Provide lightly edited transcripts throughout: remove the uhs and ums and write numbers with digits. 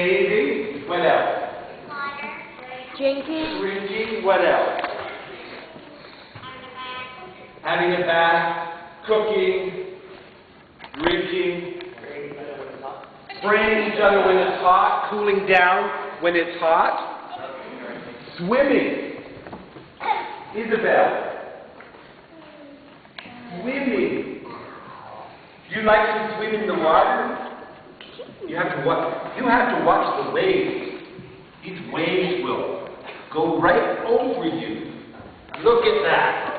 Bathing. What else? Water. Drinking. Drinking. What else? Having a bath. Cooking. Drinking. Spraying each other when it's hot. Cooling down when it's hot. Swimming. Isabel. Swimming. Do you like to swim in the water? You have to watch the waves. These waves will go right over you. Look at that.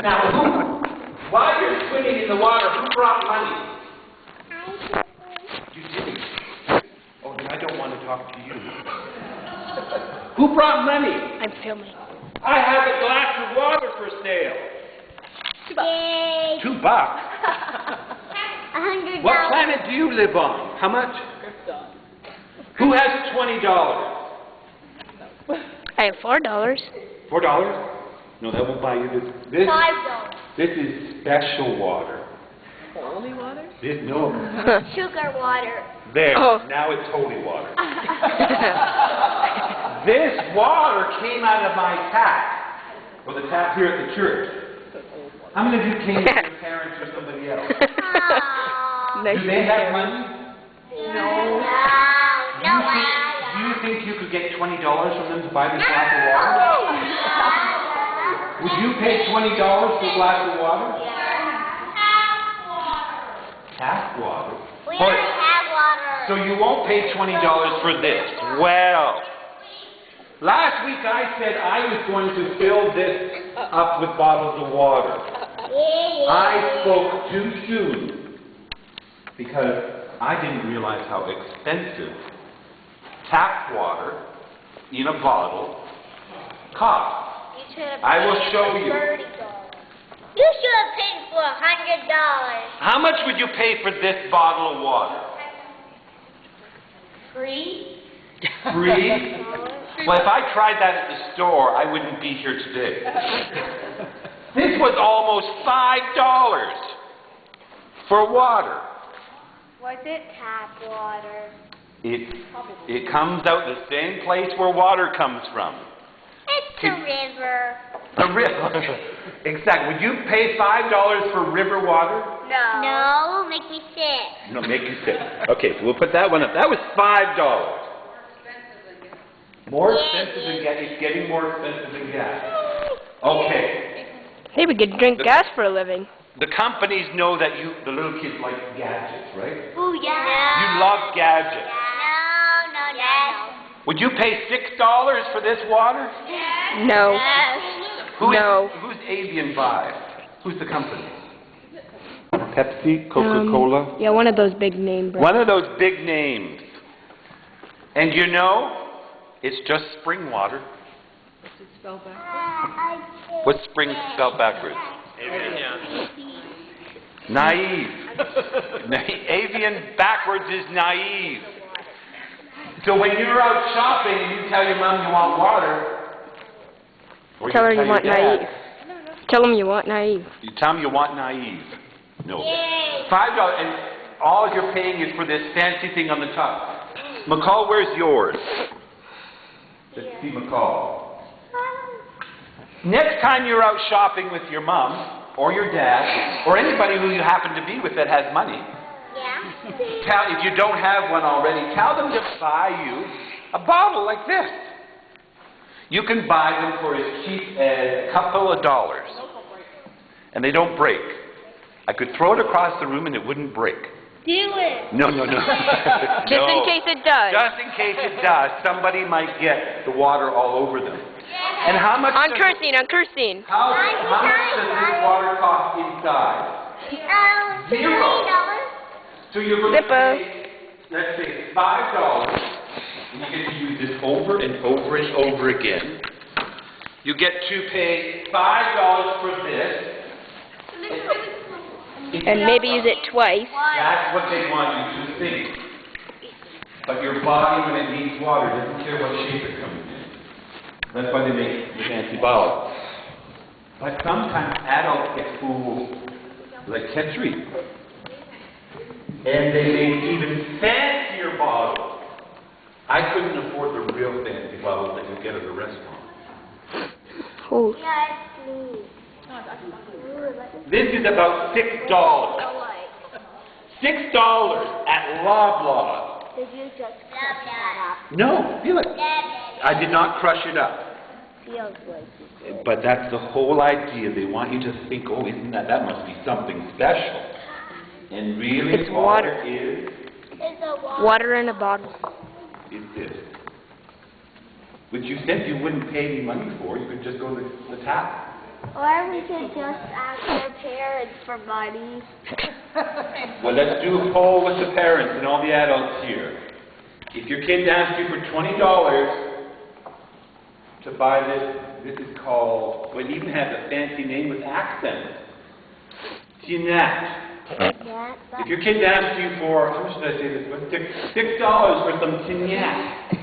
Now, while you're swimming in the water, who brought money? You didn't. Oh, then I don't want to talk to you. Who brought money? I'm filming. I have a glass of water for sale. Yay. $2. $100. What planet do you live on? How much? Who has $20? I have $4. $4? No, that won't buy you this. $5. This is special water. Holy water? No. Sugar water. There. Oh. Now it's holy water. This water came out of my tap. Or the tap here at the church. How many of you came with your parents or somebody else? Nice. Do they have money? No. Do you think you could get $20 from them to buy this glass of water? Would you pay $20 for a glass of water? Tap water? We already have water. So you won't pay $20 for this. Well, last week I said I was going to fill this up with bottles of water. I spoke too soon because I didn't realize how expensive tap water in a bottle costs. I will show you. You should have paid for $100. How much would you pay for this bottle of water? Free? Free? Well, if I tried that at the store, I wouldn't be here today. This was almost $5 for water. Was it tap water? It comes out the same place where water comes from. It's a river. The river. Exactly. Would you pay $5 for river water? No. No, make me sick. No, make you sick. Okay, so we'll put that one up. That was $5. More expensive than gas. It's getting more expensive than gas. Okay. Hey, we could drink gas for a living. The companies know that the little kids like gadgets, right? Oh, yeah. You love gadgets. No. Would you pay $6 for this water? No. No. Who's Avian by? Who's the company? Pepsi, Coca-Cola? Yeah, one of those big name brands. One of those big names. And you know, it's just spring water. What's it spelled backwards? What's spring spelled backwards? Naive. Avian backwards is naive. So when you're out shopping and you tell your mom you want water, or Tell her you want your dad, naive. Tell them you want naive. You tell them you want naive. No. Yay. $5, and all you're paying is for this fancy thing on the top. McCall, where's yours? Let's see McCall. Next time you're out shopping with your mom, or your dad, or anybody who you happen to be with that has money, Yeah. if you don't have one already, tell them to buy you a bottle like this. You can buy them for as cheap as a couple of dollars. And they don't break. I could throw it across the room and it wouldn't break. Do it. No. Just in case it does. Just in case it does, somebody might get the water all over them. And how much On does Christine, on Christine. how much does this water cost inside? $0. So you're going to Zippo. pay, let's say, $5, and you get to use this over and over and over again. You get to pay $5 for this. And maybe use it twice. That's what they want you to think. But your body, when it needs water, doesn't care what shape it comes in. That's why they make the fancy bottles. But sometimes adults get fooled like Ketri. And they made even fancier bottles. I couldn't afford the real fancy bottles that you get at a restaurant. Oh. Yes, please. This is about $6. $6 at Loblaws. Did you just crush that up? No, feel it. I did not crush it up. Feels like But that's the whole idea. They want you to think, oh, isn't that must be something special. And really, It's water. all it is it's a water. Water in a bottle. this. Which you said you wouldn't pay any money for. You could just go to the tap. Or we could just ask our parents for money. Well, let's do a poll with the parents and all the adults here. If your kid asks you for $20 to buy this is called, well, it even has a fancy name with accents. CGIT. If your kid asks you for, how much did I say this was? $6 for some CGIT.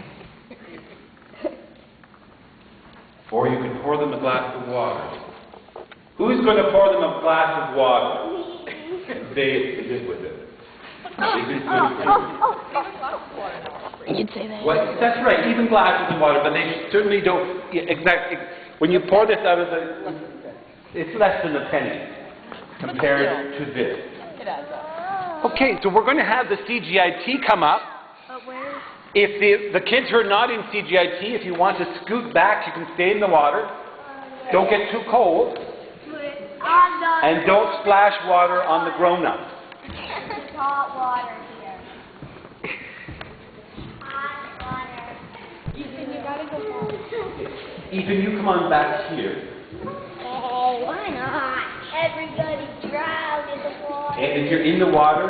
Or you can pour them a glass of water. Who's going to pour them a glass of water? They live with it. You'd say that. Well, that's right, even glasses of water, but they certainly don't, exactly, when you pour this out of the, it's less than a penny compared to this. It adds up. Okay, so we're going to have the CGIT come up. But where? If the kids who are not in CGIT, if you want to scoot back, you can stay in the water. Don't get too cold. And don't splash water on the grown-ups. It's hot water here. Hot water. Ethan, you gotta go home. Ethan, you come on back here. Oh, why not? Everybody drowned in the water. And if you're in the water,